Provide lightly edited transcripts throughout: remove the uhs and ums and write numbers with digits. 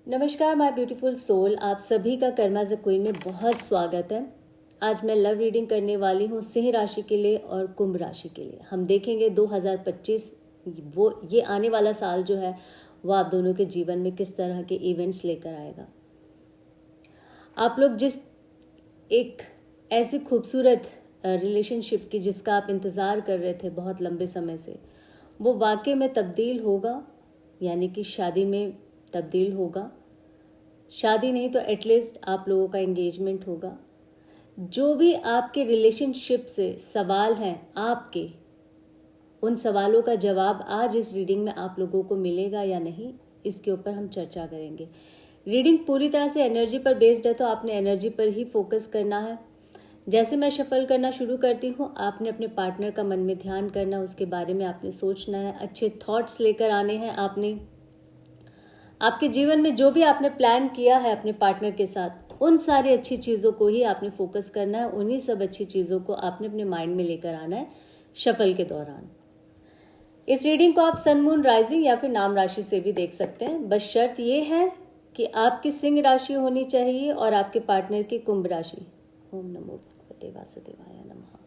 नमस्कार my beautiful soul, आप सभी का कर्मा द क्वीन में बहुत स्वागत है। आज मैं लव रीडिंग करने वाली हूँ सिंह राशि के लिए और कुंभ राशि के लिए। हम देखेंगे 2025 वो ये आने वाला साल जो है वो आप दोनों के जीवन में किस तरह के इवेंट्स लेकर आएगा। आप लोग जिस एक ऐसी खूबसूरत रिलेशनशिप की जिसका आप इंतज़ार कर रहे थे बहुत लंबे समय से, वो वाकई में तब्दील होगा, यानी कि शादी में तब्दील होगा। शादी नहीं तो एटलीस्ट आप लोगों का एंगेजमेंट होगा। जो भी आपके रिलेशनशिप से सवाल हैं आपके, उन सवालों का जवाब आज इस रीडिंग में आप लोगों को मिलेगा या नहीं, इसके ऊपर हम चर्चा करेंगे। रीडिंग पूरी तरह से एनर्जी पर बेस्ड है, तो आपने एनर्जी पर ही फोकस करना है। जैसे मैं शफल करना शुरू करती हूँ, आपने अपने पार्टनर का मन में ध्यान करना, उसके बारे में आपने सोचना है, अच्छे थॉट्स लेकर आने हैं। आपके जीवन में जो भी आपने प्लान किया है अपने पार्टनर के साथ, उन सारी अच्छी चीज़ों को ही आपने फोकस करना है। उन्हीं सब अच्छी चीज़ों को आपने अपने माइंड में लेकर आना है शफल के दौरान। इस रीडिंग को आप सन, मून, राइजिंग या फिर नाम राशि से भी देख सकते हैं। बस शर्त ये है कि आपकी सिंह राशि होनी चाहिए और आपके पार्टनर की कुंभ राशि। ओम नमो भगवते वासुदेवाय नमः।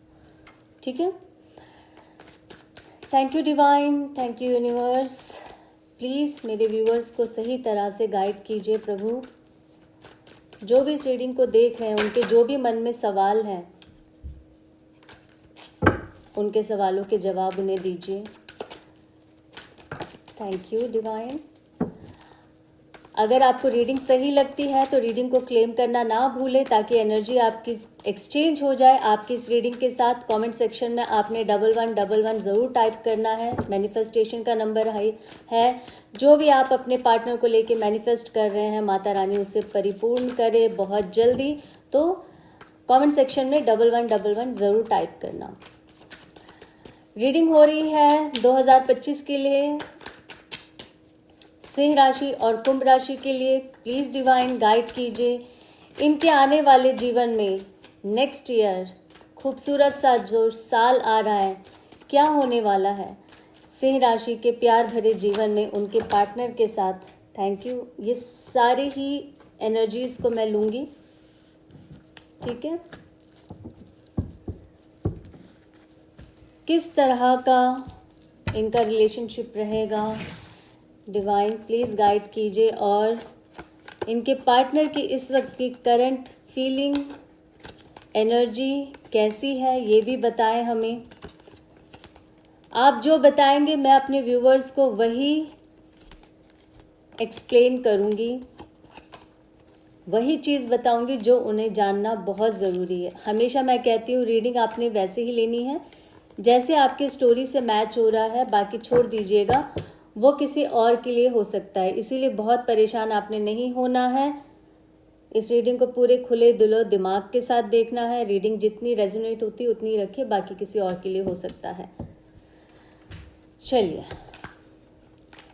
ठीक है। Thank you divine, thank you universe. Please मेरे व्यूअर्स को सही तरह से गाइड कीजिए प्रभु। जो भी इस रीडिंग को देख रहे हैं, उनके जो भी मन में सवाल हैं, उनके सवालों के जवाब उन्हें दीजिए। Thank you divine. अगर आपको रीडिंग सही लगती है तो रीडिंग को क्लेम करना ना भूलें, ताकि एनर्जी आपकी एक्सचेंज हो जाए आपकी इस रीडिंग के साथ। कमेंट सेक्शन में आपने 1111 ज़रूर टाइप करना है। मैनिफेस्टेशन का नंबर है। जो भी आप अपने पार्टनर को लेके मैनिफेस्ट कर रहे हैं, माता रानी उसे परिपूर्ण करे बहुत जल्दी। तो कमेंट सेक्शन में 1111 ज़रूर टाइप करना। रीडिंग हो रही है 2025 के लिए सिंह राशि और कुंभ राशि के लिए। प्लीज़ डिवाइन गाइड कीजिए इनके आने वाले जीवन में। नेक्स्ट ईयर खूबसूरत सा जो साल आ रहा है, क्या होने वाला है सिंह राशि के प्यार भरे जीवन में उनके पार्टनर के साथ। Thank you. ये सारी ही एनर्जीज को मैं लूँगी। ठीक है। किस तरह का इनका रिलेशनशिप रहेगा, डिवाइन प्लीज़ गाइड कीजिए। और इनके पार्टनर की इस वक्त की करंट फीलिंग, एनर्जी कैसी है, ये भी बताएं हमें। आप जो बताएंगे मैं अपने व्यूवर्स को वही एक्सप्लेन करूंगी, वही चीज़ बताऊंगी जो उन्हें जानना बहुत ज़रूरी है। हमेशा मैं कहती हूँ रीडिंग आपने वैसे ही लेनी है जैसे आपकी स्टोरी से मैच हो रहा है, बाकी छोड़ दीजिएगा, वो किसी और के लिए हो सकता है। इसीलिए बहुत परेशान आपने नहीं होना है। इस रीडिंग को पूरे खुले दिलो दिमाग के साथ देखना है। रीडिंग जितनी रेजोनेट होती है उतनी रखिए, बाकी किसी और के लिए हो सकता है। चलिए,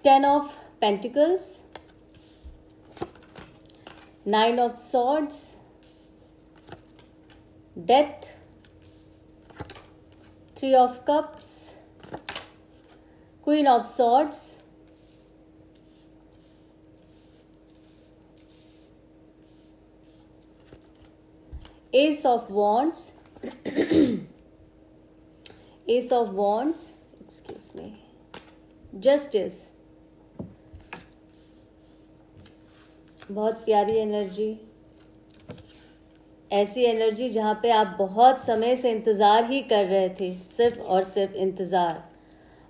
10 of pentacles, 9 of swords, death, 3 of cups, queen of swords, S of wands, S of wands, excuse me, justice. बहुत प्यारी एनर्जी, ऐसी एनर्जी जहाँ पे आप बहुत समय से इंतज़ार ही कर रहे थे, सिर्फ और सिर्फ इंतज़ार।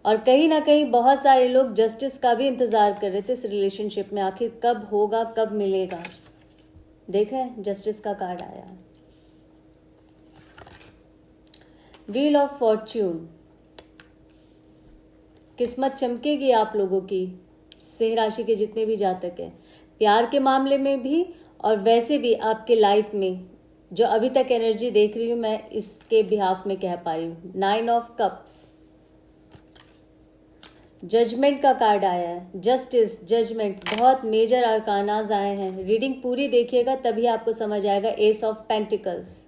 और कहीं ना कहीं बहुत सारे लोग जस्टिस का भी इंतज़ार कर रहे थे इस रिलेशनशिप में, आखिर कब होगा, कब मिलेगा। देख रहे हैं, जस्टिस का कार्ड आया। व्हील ऑफ फॉर्च्यून, किस्मत चमकेगी आप लोगों की, सिंह राशि के जितने भी जातक हैं, प्यार के मामले में भी और वैसे भी आपके लाइफ में जो अभी तक एनर्जी देख रही हूँ मैं, इसके बिहाफ में कह पा रही हूँ। 9 ऑफ कप्स, जजमेंट का कार्ड आया है, जस्टिस, जजमेंट, बहुत मेजर अरकानाज आए हैं। रीडिंग पूरी देखिएगा तभी आपको समझ आएगा। S of pentacles,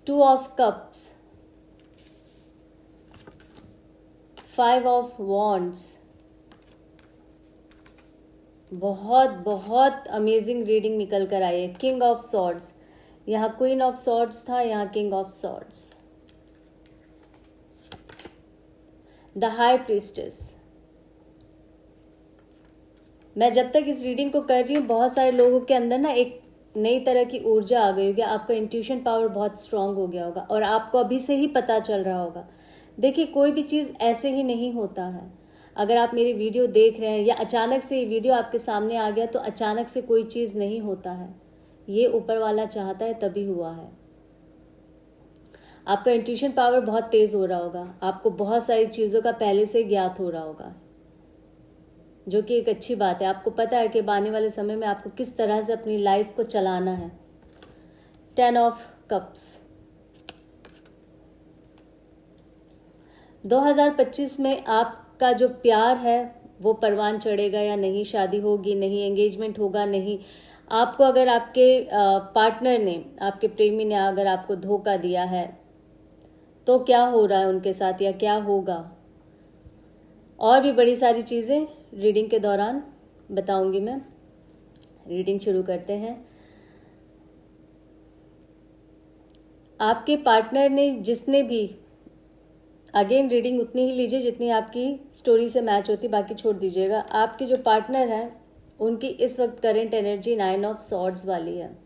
2 of cups, 5 of wands, बहुत बहुत अमेजिंग रीडिंग निकल कर आई है। किंग ऑफ सॉर्ड्स, यहाँ क्वीन ऑफ सॉर्ड्स था, यहाँ king of swords, the high priestess. मैं जब तक इस रीडिंग को कर रही हूँ बहुत सारे लोगों के अंदर ना एक नई तरह की ऊर्जा आ गई होगी, आपका इंट्यूशन पावर बहुत स्ट्रांग हो गया होगा और आपको अभी से ही पता चल रहा होगा। देखिए, कोई भी चीज़ ऐसे ही नहीं होता है। अगर आप मेरी वीडियो देख रहे हैं या अचानक से ये वीडियो आपके सामने आ गया, तो अचानक से कोई चीज़ नहीं होता है, ये ऊपर वाला चाहता है तभी हुआ है। आपका इंट्यूशन पावर बहुत तेज़ हो रहा होगा, आपको बहुत सारी चीज़ों का पहले से ज्ञात हो रहा होगा, जो कि एक अच्छी बात है। आपको पता है कि आने वाले समय में आपको किस तरह से अपनी लाइफ को चलाना है। 10 ऑफ कप्स। 2025 में आपका जो प्यार है वो परवान चढ़ेगा या नहीं, शादी होगी नहीं, एंगेजमेंट होगा नहीं। आपको अगर आपके पार्टनर ने, आपके प्रेमी ने अगर आपको धोखा दिया है तो क्या हो रहा है उनके साथ या क्या होगा, और भी बड़ी सारी चीज़ें रीडिंग के दौरान बताऊंगी मैं। रीडिंग शुरू करते हैं। आपके पार्टनर ने, जिसने भी, अगेन रीडिंग उतनी ही लीजिए जितनी आपकी स्टोरी से मैच होती, बाकी छोड़ दीजिएगा। आपके जो पार्टनर हैं उनकी इस वक्त करंट एनर्जी 9 ऑफ सॉर्ड्स वाली है।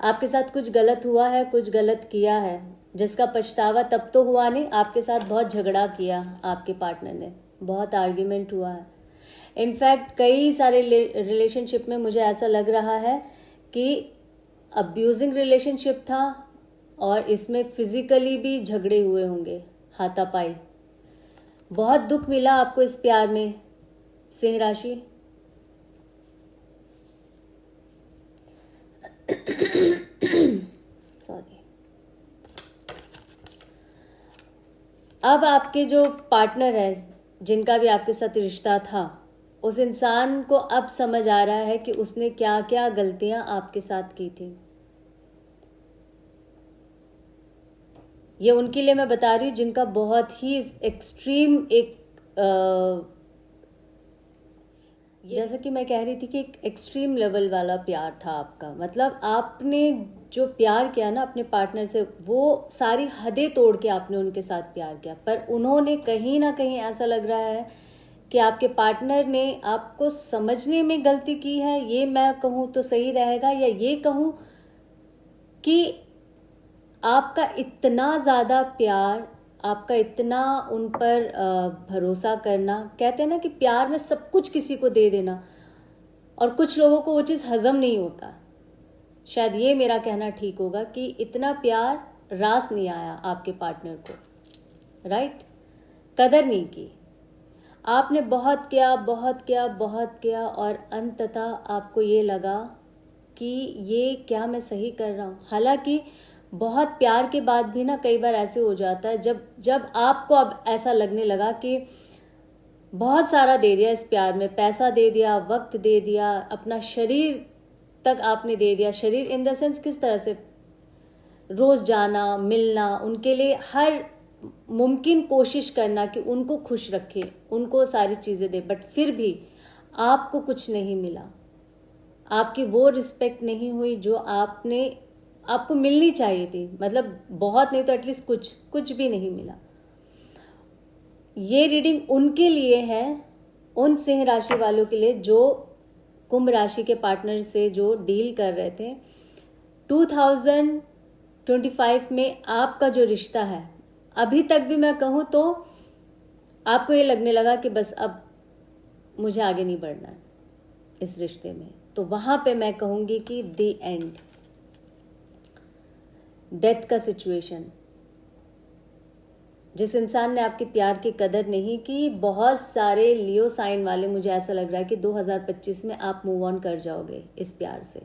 आपके साथ कुछ गलत हुआ है, कुछ गलत किया है, जिसका पछतावा तब तो हुआ नहीं, आपके साथ बहुत झगड़ा किया आपके पार्टनर ने, बहुत आर्ग्यूमेंट हुआ है। इनफैक्ट कई सारे रिलेशनशिप में मुझे ऐसा लग रहा है कि अब्यूजिंग रिलेशनशिप था और इसमें फिजिकली भी झगड़े हुए होंगे, हाथापाई। बहुत दुख मिला आपको इस प्यार में, सिंह राशि। सॉरी। अब आपके जो पार्टनर है, जिनका भी आपके साथ रिश्ता था, उस इंसान को अब समझ आ रहा है कि उसने क्या क्या गलतियां आपके साथ की थी। ये उनके लिए मैं बता रही हूँ जिनका बहुत ही एक्सट्रीम एक जैसा कि मैं कह रही थी कि एक एक्सट्रीम लेवल वाला प्यार था आपका। मतलब आपने जो प्यार किया ना अपने पार्टनर से, वो सारी हदें तोड़ के आपने उनके साथ प्यार किया, पर उन्होंने कहीं ना कहीं, ऐसा लग रहा है कि आपके पार्टनर ने आपको समझने में गलती की है। ये मैं कहूँ तो सही रहेगा, या ये कहूँ कि आपका इतना ज़्यादा प्यार, आपका इतना उन पर भरोसा करना, कहते हैं ना कि प्यार में सब कुछ किसी को दे देना, और कुछ लोगों को वो चीज़ हजम नहीं होता। शायद ये मेरा कहना ठीक होगा कि इतना प्यार रास नहीं आया आपके पार्टनर को, राइट? कदर नहीं की आपने। बहुत किया, बहुत किया, बहुत किया, और अंततः आपको ये लगा कि ये क्या मैं सही कर रहा हूँ। हालांकि बहुत प्यार के बाद भी ना कई बार ऐसे हो जाता है, जब आपको अब ऐसा लगने लगा कि बहुत सारा दे दिया इस प्यार में, पैसा दे दिया, वक्त दे दिया, अपना शरीर तक आपने दे दिया। शरीर इन द सेंस किस तरह से, रोज जाना, मिलना, उनके लिए हर मुमकिन कोशिश करना कि उनको खुश रखे, उनको सारी चीज़ें दे, बट फिर भी आपको कुछ नहीं मिला। आपकी वो रिस्पेक्ट नहीं हुई जो आपको मिलनी चाहिए थी। मतलब बहुत नहीं तो एटलीस्ट कुछ भी नहीं मिला। ये रीडिंग उनके लिए है, उन सिंह राशि वालों के लिए जो कुंभ राशि के पार्टनर से जो डील कर रहे थे। 2025 में आपका जो रिश्ता है, अभी तक भी मैं कहूँ तो आपको ये लगने लगा कि बस अब मुझे आगे नहीं बढ़ना है इस रिश्ते में, तो वहां पे मैं कहूँगी कि द एंड, डेथ का सिचुएशन। जिस इंसान ने आपके प्यार की कदर नहीं की, बहुत सारे लियो साइन वाले, मुझे ऐसा लग रहा है कि 2025 में आप मूव ऑन कर जाओगे इस प्यार से,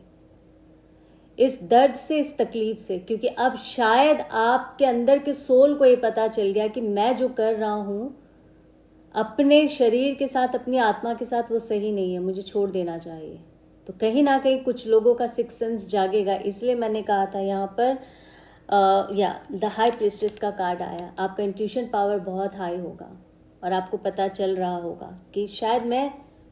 इस दर्द से, इस तकलीफ से, क्योंकि अब शायद आपके अंदर के सोल को ये पता चल गया कि मैं जो कर रहा हूं अपने शरीर के साथ, अपनी आत्मा के साथ, वो सही नहीं है, मुझे छोड़ देना चाहिए। तो कहीं ना कहीं कुछ लोगों का सिक्स सेंस जागेगा। इसलिए मैंने कहा था यहाँ पर या द हाई प्रीस्टेस का कार्ड आया। आपका इंट्यूशन पावर बहुत हाई होगा और आपको पता चल रहा होगा कि शायद मैं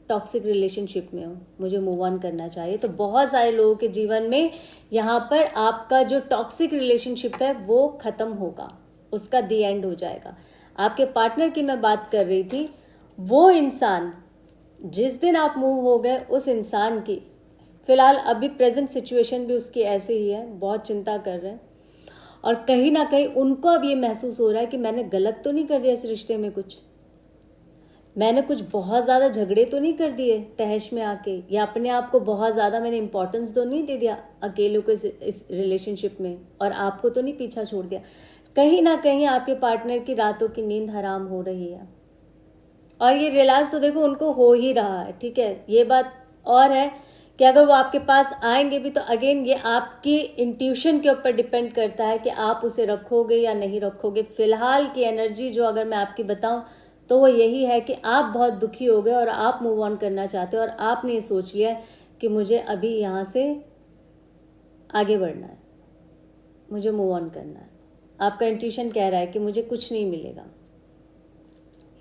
टॉक्सिक रिलेशनशिप में हूँ, मुझे मूव ऑन करना चाहिए। तो बहुत सारे लोगों के जीवन में यहाँ पर आपका जो टॉक्सिक रिलेशनशिप है वो खत्म होगा, उसका दी एंड हो जाएगा। आपके पार्टनर की मैं बात कर रही थी, वो इंसान जिस दिन आप मूव हो गए, उस इंसान की फिलहाल अभी प्रेजेंट सिचुएशन भी उसकी ऐसे ही है, बहुत चिंता कर रहे हैं और कहीं ना कहीं उनको अब ये महसूस हो रहा है कि मैंने गलत तो नहीं कर दिया इस रिश्ते में, मैंने कुछ बहुत ज़्यादा झगड़े तो नहीं कर दिए तहश में आके, या अपने आप को बहुत ज़्यादा मैंने इंपॉर्टेंस तो नहीं दे दिया अकेले को इस रिलेशनशिप में, और आपको तो नहीं पीछा छोड़ दिया। कहीं ना कहीं आपके पार्टनर की रातों की नींद हराम हो रही है और ये रियलाइज तो देखो उनको हो ही रहा है, ठीक है। ये बात और है कि अगर वो आपके पास आएंगे भी तो अगेन ये आपकी इंट्यूशन के ऊपर डिपेंड करता है कि आप उसे रखोगे या नहीं रखोगे। फिलहाल की एनर्जी जो अगर मैं आपकी बताऊं तो वो यही है कि आप बहुत दुखी हो गए और आप मूव ऑन करना चाहते हो और आपने ये सोच लिया कि मुझे अभी यहाँ से आगे बढ़ना है, मुझे मूव ऑन करना है। आपका इंट्यूशन कह रहा है कि मुझे कुछ नहीं मिलेगा।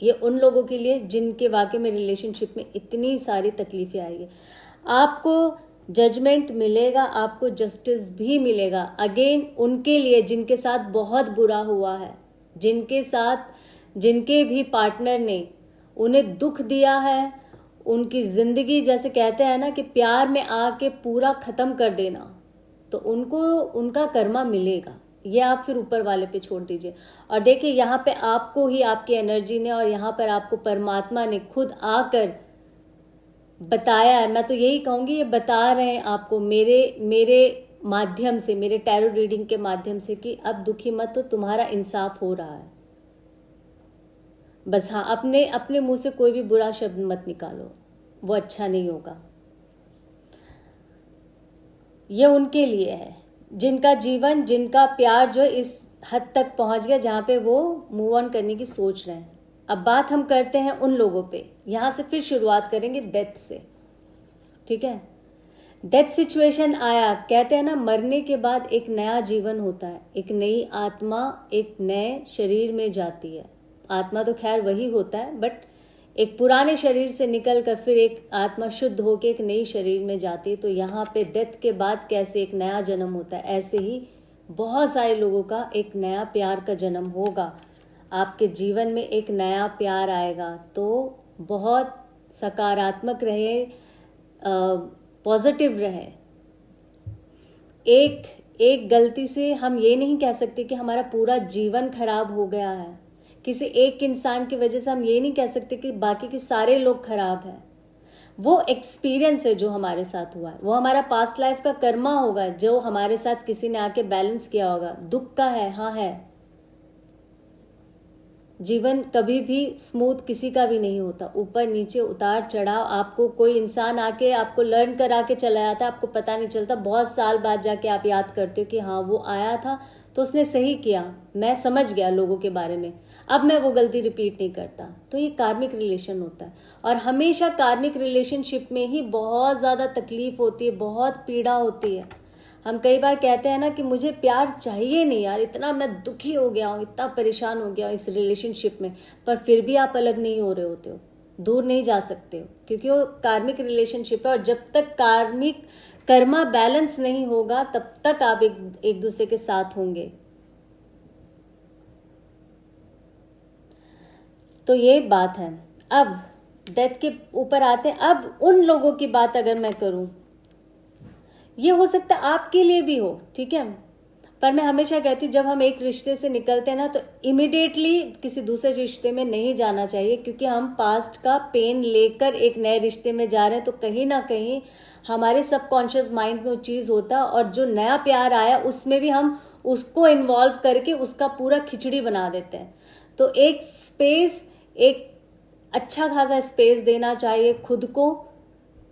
ये उन लोगों के लिए जिनके वाकई में रिलेशनशिप में इतनी सारी तकलीफें आई है। आपको जजमेंट मिलेगा, आपको जस्टिस भी मिलेगा अगेन उनके लिए जिनके साथ बहुत बुरा हुआ है, जिनके भी पार्टनर ने उन्हें दुख दिया है, उनकी जिंदगी जैसे कहते हैं ना कि प्यार में आके पूरा खत्म कर देना, तो उनको उनका कर्मा मिलेगा। ये आप फिर ऊपर वाले पे छोड़ दीजिए। और देखिए यहाँ पे आपको ही आपकी एनर्जी ने और यहाँ पर आपको परमात्मा ने खुद आकर बताया है। मैं तो यही कहूँगी ये बता रहे हैं आपको मेरे माध्यम से, मेरे टैरो रीडिंग के माध्यम से कि अब दुखी मत, तो तुम्हारा इंसाफ हो रहा है। बस हाँ, अपने मुंह से कोई भी बुरा शब्द मत निकालो, वो अच्छा नहीं होगा। ये उनके लिए है जिनका जीवन, जिनका प्यार जो इस हद तक पहुंच गया जहां पे वो मूव ऑन करने की सोच रहे हैं। अब बात हम करते हैं उन लोगों पे, यहां से फिर शुरुआत करेंगे डेथ से, ठीक है। डेथ सिचुएशन आया, कहते हैं ना मरने के बाद एक नया जीवन होता है, एक नई आत्मा एक नए शरीर में जाती है। आत्मा तो खैर वही होता है, बट एक पुराने शरीर से निकल कर फिर एक आत्मा शुद्ध होकर एक नई शरीर में जाती है। तो यहाँ पे डेथ के बाद कैसे एक नया जन्म होता है, ऐसे ही बहुत सारे लोगों का एक नया प्यार का जन्म होगा। आपके जीवन में एक नया प्यार आएगा, तो बहुत सकारात्मक रहे, पॉजिटिव रहे। एक गलती से हम ये नहीं कह सकते कि हमारा पूरा जीवन खराब हो गया है। किसी एक इंसान की वजह से हम ये नहीं कह सकते कि बाकी के सारे लोग खराब हैं। वो एक्सपीरियंस है जो हमारे साथ हुआ है, वो हमारा पास्ट लाइफ का कर्मा होगा जो हमारे साथ किसी ने आके बैलेंस किया होगा। दुख का है, हाँ है। जीवन कभी भी स्मूथ किसी का भी नहीं होता, ऊपर नीचे उतार चढ़ाव। आपको कोई इंसान आके आपको लर्न करा के चला जाता है, आपको पता नहीं चलता। बहुत साल बाद जाके आप याद करते हो कि हाँ वो आया था तो उसने सही किया, मैं समझ गया लोगों के बारे में, अब मैं वो गलती रिपीट नहीं करता। तो ये कार्मिक रिलेशन होता है और हमेशा कार्मिक रिलेशनशिप में ही बहुत ज़्यादा तकलीफ होती है, बहुत पीड़ा होती है। हम कई बार कहते हैं ना कि मुझे प्यार चाहिए नहीं यार, इतना मैं दुखी हो गया हूँ, इतना परेशान हो गया हूँ इस रिलेशनशिप में, पर फिर भी आप अलग नहीं हो रहे होते हो, दूर नहीं जा सकते हो, क्योंकि वो कार्मिक रिलेशनशिप है। और जब तक कार्मिक कर्मा बैलेंस नहीं होगा तब तक आप एक दूसरे के साथ होंगे। तो ये बात है। अब डेथ के ऊपर आते हैं। अब उन लोगों की बात अगर मैं करूं, ये हो सकता है आपके लिए भी हो, ठीक है, पर मैं हमेशा कहती हूँ जब हम एक रिश्ते से निकलते हैं ना तो इमिडिएटली किसी दूसरे रिश्ते में नहीं जाना चाहिए, क्योंकि हम पास्ट का पेन लेकर एक नए रिश्ते में जा रहे हैं। तो कहीं ना कहीं हमारे सबकॉन्शियस माइंड में वो चीज़ होता है और जो नया प्यार आया उसमें भी हम उसको इन्वॉल्व करके उसका पूरा खिचड़ी बना देते हैं। तो एक स्पेस, एक अच्छा खासा स्पेस देना चाहिए खुद को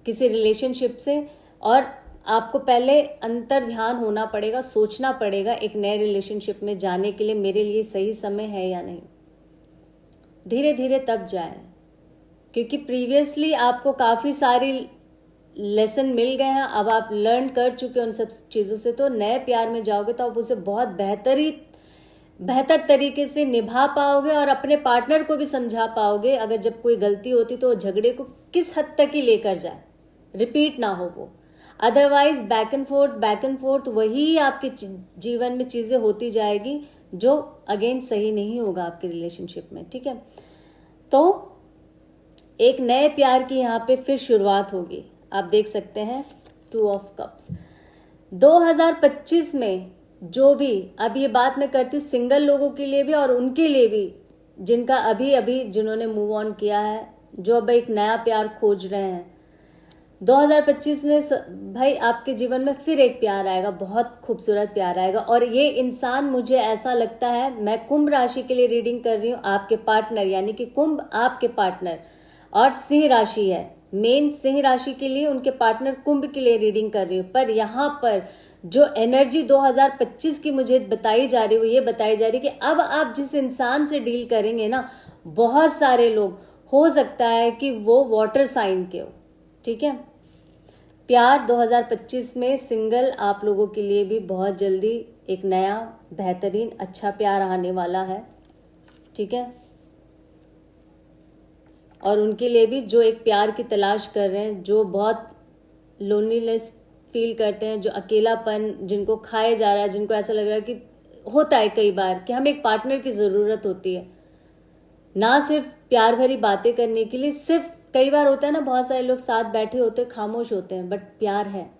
किसी रिलेशनशिप से। और आपको पहले अंतर ध्यान होना पड़ेगा, सोचना पड़ेगा एक नए रिलेशनशिप में जाने के लिए मेरे लिए सही समय है या नहीं। धीरे धीरे तब जाए, क्योंकि प्रीवियसली आपको काफ़ी सारी लेसन मिल गए हैं, अब आप लर्न कर चुके हैं उन सब चीज़ों से। तो नए प्यार में जाओगे तो आप उसे बहुत बेहतरी बेहतर तरीके से निभा पाओगे और अपने पार्टनर को भी समझा पाओगे। अगर जब कोई गलती होती तो झगड़े को किस हद तक ही लेकर जाए, रिपीट ना हो वो। अदरवाइज बैक एंड फोर्थ वही आपके जीवन में चीज़ें होती जाएगी जो अगेन सही नहीं होगा आपके रिलेशनशिप में, ठीक है। तो एक नए प्यार की यहाँ पे फिर शुरुआत होगी। आप देख सकते हैं 2 ऑफ कप्स। 2025 में जो भी, अब ये बात मैं करती हूँ सिंगल लोगों के लिए भी और उनके लिए भी जिनका अभी जिन्होंने मूव ऑन किया है, जो अब एक नया प्यार खोज रहे हैं। 2025 में भाई आपके जीवन में फिर एक प्यार आएगा, बहुत खूबसूरत प्यार आएगा। और ये इंसान, मुझे ऐसा लगता है, मैं कुंभ राशि के लिए रीडिंग कर रही हूँ, आपके पार्टनर यानी कि कुंभ आपके पार्टनर और सिंह राशि है, मेन सिंह राशि के लिए, उनके पार्टनर कुंभ के लिए रीडिंग कर रही हूँ। पर यहाँ पर जो एनर्जी 2025 की मुझे बताई जा रही है वो ये बताई जा रही है कि अब आप जिस इंसान से डील करेंगे ना, बहुत सारे लोग, हो सकता है कि वो वाटर साइन के हो, ठीक है। प्यार 2025 में सिंगल आप लोगों के लिए भी बहुत जल्दी एक नया बेहतरीन अच्छा प्यार आने वाला है, ठीक है। और उनके लिए भी जो एक प्यार की तलाश कर रहे हैं, जो बहुत लोनलीनेस फील करते हैं, जो अकेलापन जिनको खाया जा रहा है, जिनको ऐसा लग रहा है कि होता है कई बार कि हमें एक पार्टनर की ज़रूरत होती है, ना सिर्फ प्यार भरी बातें करने के लिए। सिर्फ कई बार होता है ना, बहुत सारे लोग साथ बैठे होते हैं, खामोश होते हैं, बट प्यार है,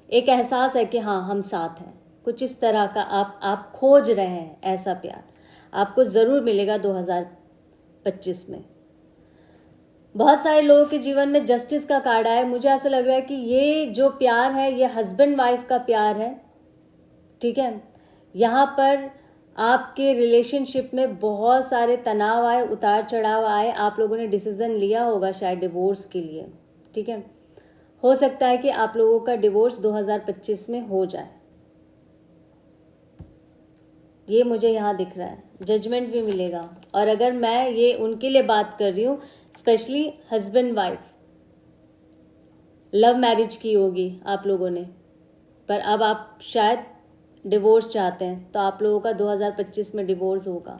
एक एहसास है कि हाँ हम साथ हैं। कुछ इस तरह का आप खोज रहे हैं, ऐसा प्यार आपको ज़रूर मिलेगा 2025 में। बहुत सारे लोगों के जीवन में जस्टिस का कार्ड आया है। मुझे ऐसा लग रहा है कि ये जो प्यार है ये हस्बैंड वाइफ का प्यार है, ठीक है। यहाँ पर आपके रिलेशनशिप में बहुत सारे तनाव आए, उतार चढ़ाव आए, आप लोगों ने डिसीजन लिया होगा शायद डिवोर्स के लिए, ठीक है। हो सकता है कि आप लोगों का डिवोर्स 2025 में हो जाए, ये मुझे यहाँ दिख रहा है। जजमेंट भी मिलेगा। और अगर मैं ये उनके लिए बात कर रही हूँ, specially husband wife, love marriage की होगी आप लोगों ने, पर अब आप शायद डिवोर्स चाहते हैं, तो आप लोगों का 2025 में डिवोर्स होगा।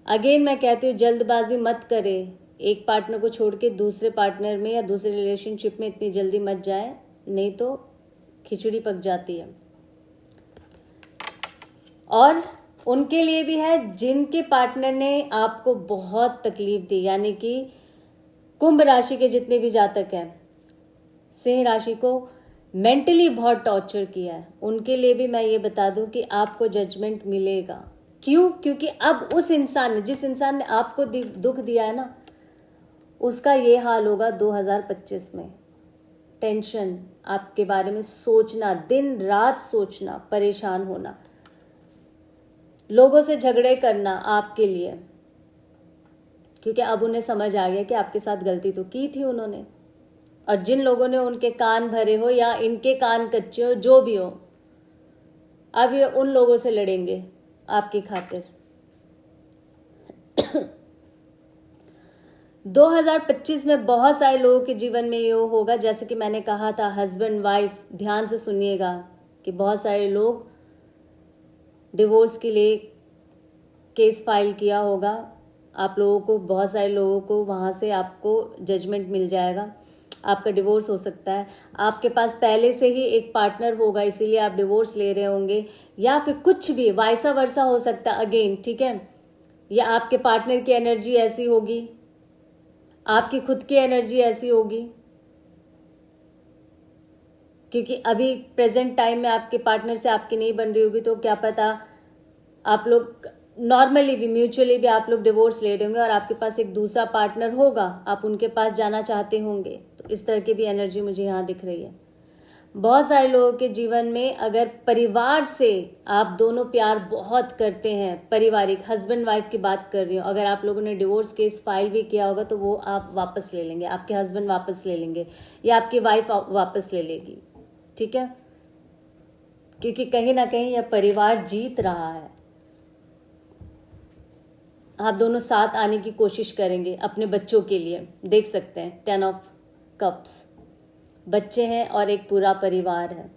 अगेन मैं कहती हूँ जल्दबाजी मत करें, एक पार्टनर को छोड़ के दूसरे पार्टनर में या दूसरे रिलेशनशिप में इतनी जल्दी मत जाए, नहीं तो खिचड़ी पक जाती है। और उनके लिए भी है जिनके पार्टनर ने आपको बहुत तकलीफ दी, यानी कि कुंभ राशि के जितने भी जातक हैं, सिंह राशि को मेंटली बहुत टॉर्चर किया है, उनके लिए भी मैं ये बता दूं कि आपको जजमेंट मिलेगा। क्यों? क्योंकि अब उस इंसान ने, जिस इंसान ने आपको दुख दिया है ना, उसका ये हाल होगा 2025 में। टेंशन, आपके बारे में सोचना, दिन रात सोचना, परेशान होना, लोगों से झगड़े करना आपके लिए, क्योंकि अब उन्हें समझ आ गया कि आपके साथ गलती तो की थी उन्होंने। और जिन लोगों ने उनके कान भरे हो या इनके कान कच्चे हो, जो भी हो, अब ये उन लोगों से लड़ेंगे आपकी खातिर। 2025 में बहुत सारे लोगों के जीवन में ये होगा, जैसे कि मैंने कहा था हस्बैंड वाइफ, ध्यान से सुनिएगा कि बहुत सारे लोग डिवोर्स के लिए केस फाइल किया होगा। आप लोगों को, बहुत सारे लोगों को वहाँ से आपको जजमेंट मिल जाएगा, आपका डिवोर्स हो सकता है। आपके पास पहले से ही एक पार्टनर होगा, इसीलिए आप डिवोर्स ले रहे होंगे, या फिर कुछ भी वाइसा वर्सा हो सकता है अगेन, ठीक है। या आपके पार्टनर की एनर्जी ऐसी होगी, आपकी खुद की एनर्जी ऐसी होगी, क्योंकि अभी प्रेजेंट टाइम में आपके पार्टनर से आपकी नहीं बन रही होगी, तो क्या पता आप लोग नॉर्मली भी, म्यूचुअली भी आप लोग डिवोर्स ले रहे होंगे और आपके पास एक दूसरा पार्टनर होगा, आप उनके पास जाना चाहते होंगे। तो इस तरह की भी एनर्जी मुझे यहाँ दिख रही है। बहुत सारे लोगों के जीवन में अगर परिवार से आप दोनों प्यार बहुत करते हैं, पारिवारिक, हस्बैंड वाइफ की बात कर रही हूँ, अगर आप लोगों ने डिवोर्स केस फाइल भी किया होगा तो वो आप वापस ले लेंगे, आपके हस्बैंड वापस ले लेंगे या आपकी वाइफ वापस ले लेगी, ठीक है। क्योंकि कहीं ना कहीं यह परिवार जीत रहा है। आप दोनों साथ आने की कोशिश करेंगे अपने बच्चों के लिए। देख सकते हैं 10 ऑफ कप्स, बच्चे हैं और एक पूरा परिवार है।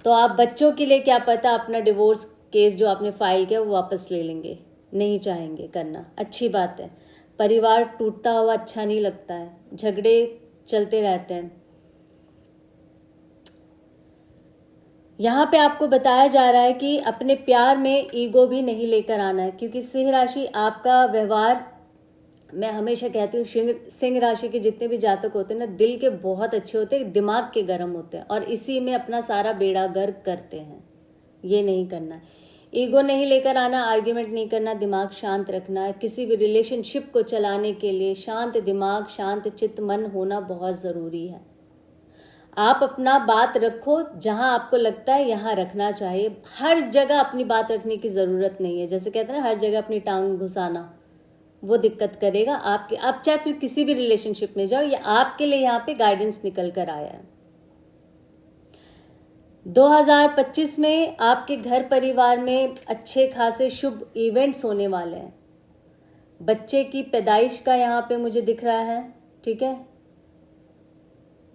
तो आप बच्चों के लिए क्या पता अपना डिवोर्स केस जो आपने फाइल किया वो वापस ले लेंगे, नहीं चाहेंगे करना। अच्छी बात है। परिवार टूटता हुआ अच्छा नहीं लगता है, झगड़े चलते रहते हैं। यहाँ पे आपको बताया जा रहा है कि अपने प्यार में ईगो भी नहीं लेकर आना है, क्योंकि सिंह राशि आपका व्यवहार, मैं हमेशा कहती हूँ सिंह राशि के जितने भी जातक होते हैं ना, दिल के बहुत अच्छे होते हैं, दिमाग के गर्म होते हैं और इसी में अपना सारा बेड़ा गर्क करते हैं। ये नहीं करना है, ईगो नहीं लेकर आना, आर्ग्यूमेंट नहीं करना, दिमाग शांत रखना है। किसी भी रिलेशनशिप को चलाने के लिए शांत दिमाग, शांत चित्त, मन होना बहुत ज़रूरी है। आप अपना बात रखो जहां आपको लगता है यहाँ रखना चाहिए। हर जगह अपनी बात रखने की ज़रूरत नहीं है। जैसे कहते हैं ना, हर जगह अपनी टांग घुसाना, वो दिक्कत करेगा आपके। आप चाहे फिर किसी भी रिलेशनशिप में जाओ, ये आपके लिए यहाँ पे गाइडेंस निकल कर आया है। 2025 में आपके घर परिवार में अच्छे खासे शुभ इवेंट्स होने वाले हैं। बच्चे की पैदाइश का यहाँ पे मुझे दिख रहा है, ठीक है।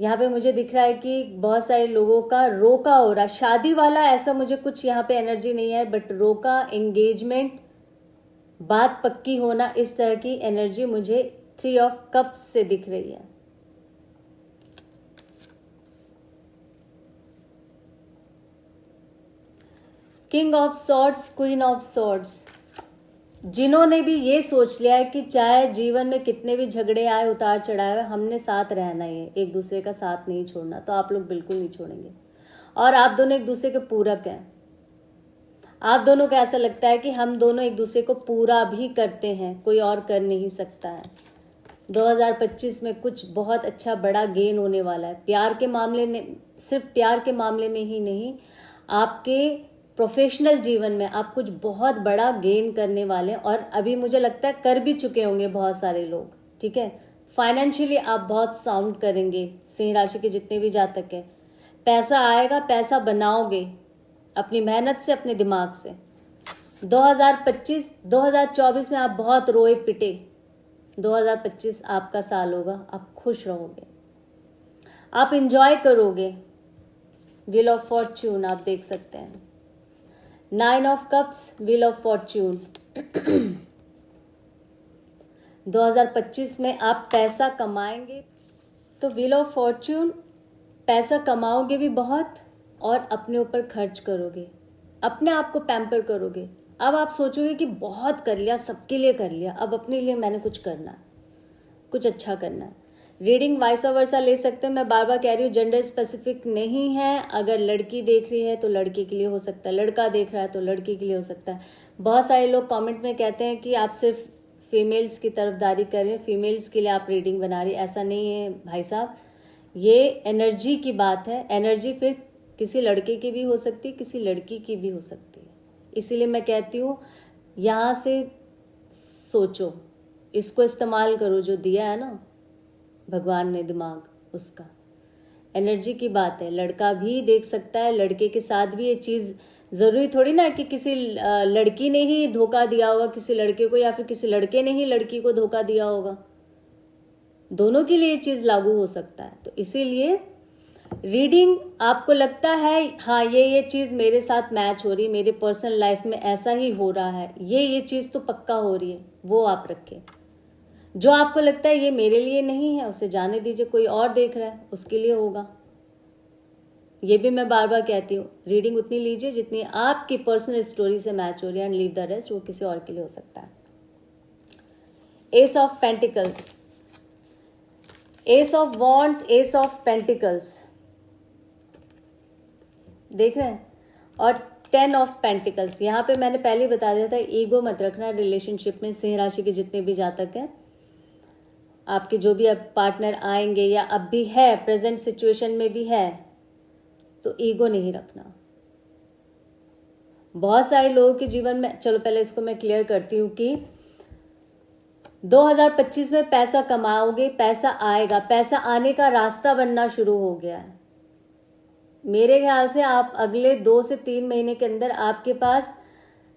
यहाँ पे मुझे दिख रहा है कि बहुत सारे लोगों का रोका हो रहा, शादी वाला ऐसा मुझे कुछ यहाँ पे एनर्जी नहीं है, बट रोका, एंगेजमेंट, बात पक्की होना, इस तरह की एनर्जी मुझे 3 ऑफ कप्स से दिख रही है। King of swords, queen of swords, जिन्होंने भी ये सोच लिया है कि चाहे जीवन में कितने भी झगड़े आए, उतार चढ़ाए, हमने साथ रहना ही है, एक दूसरे का साथ नहीं छोड़ना, तो आप लोग बिल्कुल नहीं छोड़ेंगे। और आप दोनों एक दूसरे के पूरक हैं। आप दोनों को ऐसा लगता है कि हम दोनों एक दूसरे को पूरा भी करते हैं, कोई और कर नहीं सकता है। 2025 में कुछ बहुत अच्छा बड़ा गेन होने वाला है। प्यार के मामले में, सिर्फ प्यार के मामले में ही नहीं, आपके प्रोफेशनल जीवन में आप कुछ बहुत बड़ा गेन करने वाले हैं, और अभी मुझे लगता है कर भी चुके होंगे बहुत सारे लोग, ठीक है। फाइनेंशियली आप बहुत साउंड करेंगे, सिंह राशि के जितने भी जातक हैं। पैसा आएगा, पैसा बनाओगे अपनी मेहनत से, अपने दिमाग से। 2024 में आप बहुत रोए पिटे। 2025 आपका साल होगा, आप खुश रहोगे, आप इंजॉय करोगे। व्हील ऑफ फॉर्च्यून आप देख सकते हैं, 9 of cups, wheel of Fortune. 2025 में आप पैसा कमाएंगे, तो व्हील ऑफ फॉर्च्यून, पैसा कमाओगे भी बहुत और अपने ऊपर खर्च करोगे, अपने आप को पैम्पर करोगे। अब आप सोचोगे कि बहुत कर लिया, सबके लिए कर लिया, अब अपने लिए मैंने कुछ करना है, कुछ अच्छा करना है। रीडिंग वाइस वर्सा ले सकते हैं। मैं बार बार कह रही हूँ, जेंडर स्पेसिफिक नहीं है। अगर लड़की देख रही है तो लड़के के लिए हो सकता है, लड़का देख रहा है तो लड़की के लिए हो सकता है। बहुत सारे लोग कमेंट में कहते हैं कि आप सिर्फ फीमेल्स की तरफदारी कर रहे हैं, फीमेल्स के लिए आप रीडिंग बना रही है। ऐसा नहीं है भाई साहब, ये एनर्जी की बात है। एनर्जी फिर किसी लड़के की भी हो सकती है, किसी लड़की की भी हो सकती है। इसीलिए मैं कहती हूँ, यहाँ से सोचो, इसको इस्तेमाल करो, जो दिया है ना भगवान ने दिमाग, उसका। एनर्जी की बात है। लड़का भी देख सकता है, लड़के के साथ भी ये चीज़ ज़रूरी थोड़ी ना कि किसी लड़की ने ही धोखा दिया होगा किसी लड़के को, या फिर किसी लड़के ने ही लड़की को धोखा दिया होगा। दोनों के लिए ये चीज़ लागू हो सकता है। तो इसीलिए रीडिंग, आपको लगता है हाँ ये चीज़ मेरे साथ मैच हो रही है, मेरे पर्सनल लाइफ में ऐसा ही हो रहा है, ये चीज़ तो पक्का हो रही है, वो आप रखें। जो आपको लगता है ये मेरे लिए नहीं है, उसे जाने दीजिए, कोई और देख रहा है उसके लिए होगा। ये भी मैं बार बार कहती हूँ, रीडिंग उतनी लीजिए जितनी आपकी पर्सनल स्टोरी से मैच हो रही है, एंड लीव द रेस्ट, वो किसी और के लिए हो सकता है। S of pentacles, S of wands, S of pentacles देख रहे हैं, और 10 ऑफ पेंटिकल्स। यहाँ पे मैंने पहले ही बता दिया था, ईगो मत रखना रिलेशनशिप में। सिंह राशि के जितने भी जातक हैं, आपके जो भी अब पार्टनर आएंगे या अब भी है, प्रेजेंट सिचुएशन में भी है, तो ईगो नहीं रखना। बहुत सारे लोगों के जीवन में, चलो पहले इसको मैं क्लियर करती हूँ कि 2025 में पैसा कमाओगे, पैसा आएगा, पैसा आने का रास्ता बनना शुरू हो गया है। मेरे ख्याल से आप अगले 2 से 3 महीने के अंदर आपके पास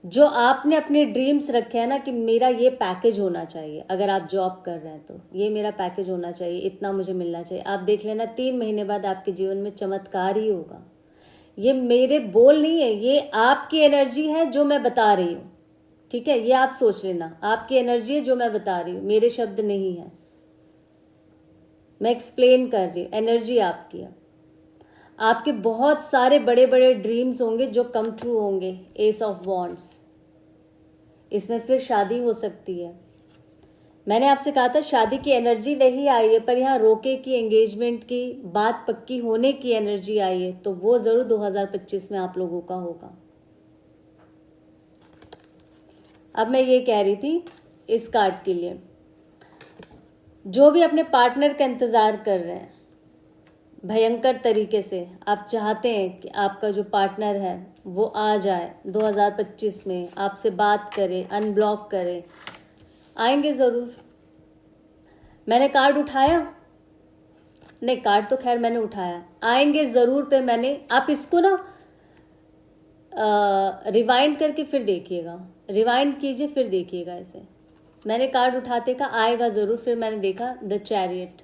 जो आपने अपने ड्रीम्स रखे हैं ना, कि मेरा ये पैकेज होना चाहिए, अगर आप जॉब कर रहे हैं तो ये मेरा पैकेज होना चाहिए, इतना मुझे मिलना चाहिए, आप देख लेना 3 महीने बाद आपके जीवन में चमत्कार ही होगा। ये मेरे बोल नहीं है, ये आपकी एनर्जी है जो मैं बता रही हूँ, ठीक है। ये आप सोच लेना, आपकी एनर्जी है जो मैं बता रही हूँ, मेरे शब्द नहीं है। मैं एक्सप्लेन कर रही हूँ, एनर्जी आपकी है। आपके बहुत सारे बड़े बड़े ड्रीम्स होंगे जो कम ट्रू होंगे। एस ऑफ वॉन्ड्स, इसमें फिर शादी हो सकती है। मैंने आपसे कहा था शादी की एनर्जी नहीं आई है, पर यहाँ रोके की, एंगेजमेंट की, बात पक्की होने की एनर्जी आई है, तो वो जरूर 2025 में आप लोगों का होगा। अब मैं ये कह रही थी इस कार्ड के लिए, जो भी अपने पार्टनर का इंतजार कर रहे हैं भयंकर तरीके से, आप चाहते हैं कि आपका जो पार्टनर है वो आ जाए 2025 में, आपसे बात करे, अनब्लॉक करे, आएंगे ज़रूर। मैंने कार्ड उठाया नहीं, कार्ड तो खैर मैंने उठाया, आएंगे ज़रूर पे मैंने, आप इसको ना रिवाइंड करके फिर देखिएगा, रिवाइंड कीजिए फिर देखिएगा इसे। मैंने कार्ड उठाते का आएगा ज़रूर, फिर मैंने देखा द चैरियट,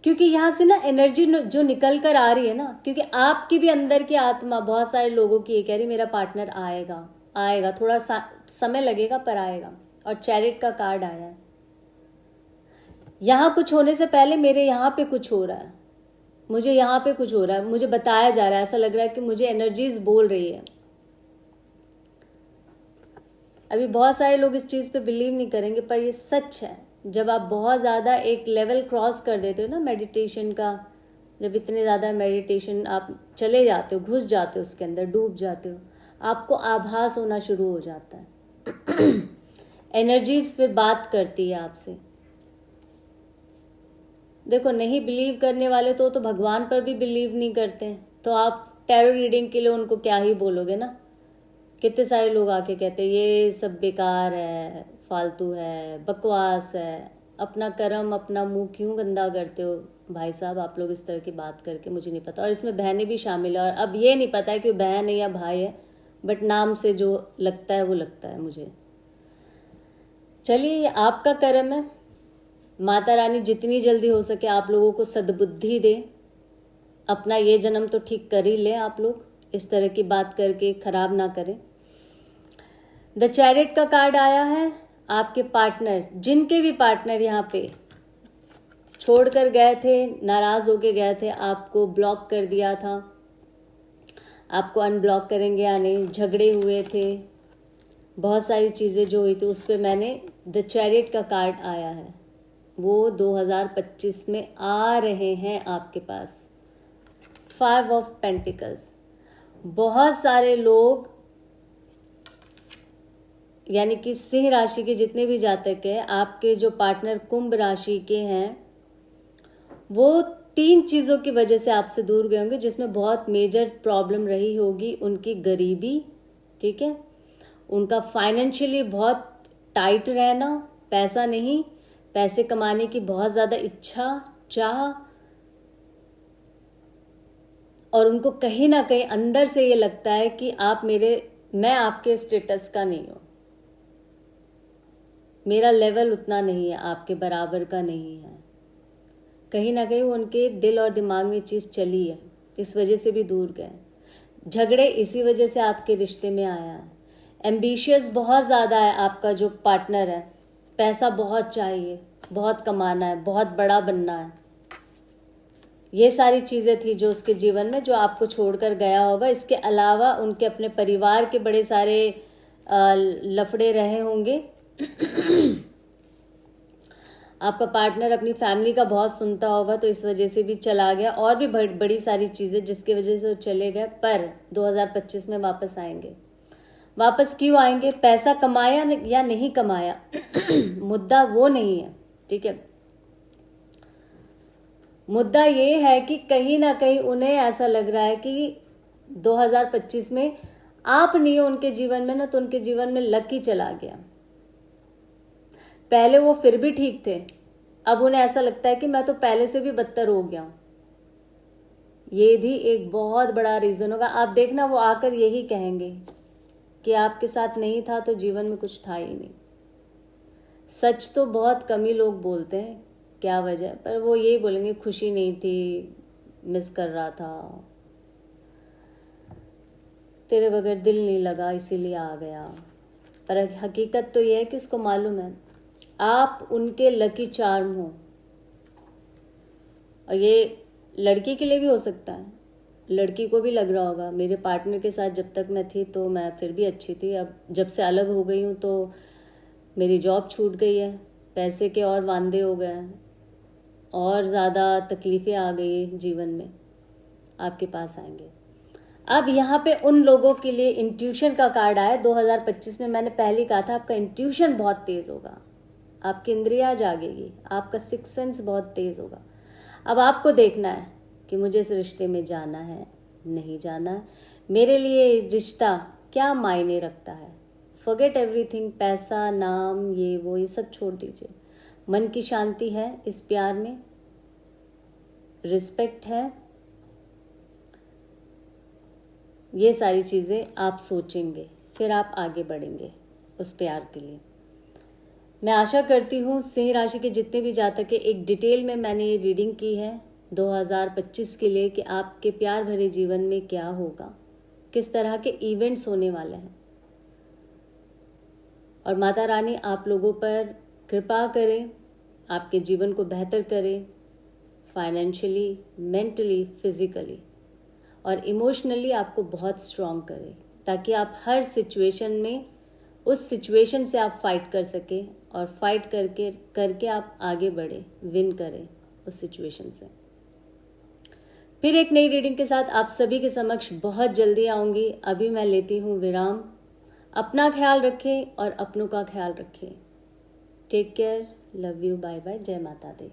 क्योंकि यहाँ से ना एनर्जी जो निकल कर आ रही है ना, क्योंकि आपकी भी अंदर की आत्मा बहुत सारे लोगों की ये कह रही मेरा पार्टनर आएगा, आएगा, थोड़ा समय लगेगा पर आएगा। और चैरियट का कार्ड आया है। यहाँ कुछ होने से पहले मेरे यहाँ पे कुछ हो रहा है, मुझे यहाँ पे कुछ हो रहा है, मुझे बताया जा रहा है, ऐसा लग रहा है कि मुझे एनर्जीज बोल रही है। अभी बहुत सारे लोग इस चीज़ पे बिलीव नहीं करेंगे, पर ये सच है। जब आप बहुत ज़्यादा एक लेवल क्रॉस कर देते हो ना मेडिटेशन का, जब इतने ज़्यादा मेडिटेशन आप चले जाते हो, घुस जाते हो उसके अंदर, डूब जाते हो, आपको आभास होना शुरू हो जाता है। एनर्जीज फिर बात करती है आपसे। देखो, नहीं बिलीव करने वाले तो भगवान पर भी बिलीव नहीं करते हैं, तो आप टैरो रीडिंग के लिए उनको क्या ही बोलोगे ना। कितने सारे लोग आके कहते हैं ये सब बेकार है, फालतू है, बकवास है, अपना कर्म अपना मुंह क्यों गंदा करते हो भाई साहब आप लोग इस तरह की बात करके। मुझे नहीं पता, और इसमें बहनें भी शामिल है, और अब ये नहीं पता है कि बहन है या भाई है, बट नाम से जो लगता है वो लगता है मुझे। चलिए, ये आपका कर्म है। माता रानी जितनी जल्दी हो सके आप लोगों को सद्बुद्धि दे, अपना ये जन्म तो ठीक कर ही ले, आप लोग इस तरह की बात करके खराब ना करें। द चैरियट का कार्ड आया है। आपके पार्टनर, जिनके भी पार्टनर यहाँ पे छोड़कर गए थे, नाराज होके गए थे, आपको ब्लॉक कर दिया था, आपको अनब्लॉक करेंगे या नहीं, झगड़े हुए थे, बहुत सारी चीज़ें जो हुई थी, उस पर मैंने द चैरियट का कार्ड आया है। वो 2025 में आ रहे हैं आपके पास। 5 ऑफ पेंटिकल्स। बहुत सारे लोग, यानी कि सिंह राशि के जितने भी जातक हैं, आपके जो पार्टनर कुंभ राशि के हैं, वो 3 चीज़ों की वजह से आपसे दूर गए होंगे, जिसमें बहुत मेजर प्रॉब्लम रही होगी। उनकी गरीबी, ठीक है, उनका फाइनेंशियली बहुत टाइट रहना, पैसा नहीं, पैसे कमाने की बहुत ज़्यादा इच्छा, चाह, और उनको कहीं ना कहीं अंदर से ये लगता है कि मैं आपके स्टेटस का नहीं हूँ, मेरा लेवल उतना नहीं है, आपके बराबर का नहीं है। कहीं ना कहीं उनके दिल और दिमाग में चीज़ चली है, इस वजह से भी दूर गए। झगड़े इसी वजह से आपके रिश्ते में आया है। एम्बिशियस बहुत ज़्यादा है आपका जो पार्टनर है, पैसा बहुत चाहिए, बहुत कमाना है, बहुत बड़ा बनना है। ये सारी चीज़ें थी जो उसके जीवन में, जो आपको छोड़कर गया होगा। इसके अलावा उनके अपने परिवार के बड़े सारे लफड़े रहे होंगे। आपका पार्टनर अपनी फैमिली का बहुत सुनता होगा, तो इस वजह से भी चला गया, और भी बड़ी सारी चीज़ें जिसकी वजह से वो चले गए। पर 2025 में वापस आएंगे। वापस क्यों आएंगे? पैसा कमाया या नहीं कमाया, मुद्दा वो नहीं है, ठीक है। मुद्दा ये है कि कहीं ना कहीं उन्हें ऐसा लग रहा है कि 2025 में आप नहीं हो उनके जीवन में ना, तो उनके जीवन में लक ही चला गया। पहले वो फिर भी ठीक थे, अब उन्हें ऐसा लगता है कि मैं तो पहले से भी बदतर हो गया हूं। ये भी एक बहुत बड़ा रीजन होगा। आप देखना, वो आकर यही कहेंगे कि आपके साथ नहीं था तो जीवन में कुछ था ही नहीं। सच तो बहुत कम ही लोग बोलते हैं, क्या वजह, पर वो यही बोलेंगे खुशी नहीं थी, मिस कर रहा था। तेरे बगैर दिल नहीं लगा इसीलिए आ गया। पर हकीकत तो यह है कि उसको मालूम है आप उनके लकी चार्म हो। और ये लड़की के लिए भी हो सकता है, लड़की को भी लग रहा होगा मेरे पार्टनर के साथ जब तक मैं थी तो मैं फिर भी अच्छी थी, अब जब से अलग हो गई हूँ तो मेरी जॉब छूट गई है, पैसे के और वांदे हो गए हैं, और ज़्यादा तकलीफ़ें आ गई जीवन में, आपके पास आएंगे। अब यहाँ पे उन लोगों के लिए इंट्यूशन का कार्ड आया 2025 में। मैंने पहले कहा था आपका इंट्यूशन बहुत तेज़ होगा, आपकी इंद्रियाँ जागेगी, आपका सिक्स सेंस बहुत तेज़ होगा। अब आपको देखना है कि मुझे इस रिश्ते में जाना है नहीं जाना है, मेरे लिए रिश्ता क्या मायने रखता है। फॉरगेट एवरीथिंग, पैसा नाम ये वो ये सब छोड़ दीजिए। मन की शांति है इस प्यार में, रिस्पेक्ट है, ये सारी चीज़ें आप सोचेंगे फिर आप आगे बढ़ेंगे उस प्यार के लिए। मैं आशा करती हूँ सिंह राशि के जितने भी जातक है, एक डिटेल में मैंने ये रीडिंग की है 2025 के लिए कि आपके प्यार भरे जीवन में क्या होगा, किस तरह के इवेंट्स होने वाले हैं, और माता रानी आप लोगों पर कृपा करें, आपके जीवन को बेहतर करें, फाइनेंशियली, मेंटली, फिजिकली और इमोशनली आपको बहुत स्ट्रॉन्ग करें, ताकि आप हर सिचुएशन में उस सिचुएशन से आप फाइट कर सकें और फाइट करके आप आगे बढ़े, विन करें उस सिचुएशन से। फिर एक नई रीडिंग के साथ आप सभी के समक्ष बहुत जल्दी आऊँगी। अभी मैं लेती हूँ विराम। अपना ख्याल रखें और अपनों का ख्याल रखें। Take care, love you, bye bye, जय माता दी।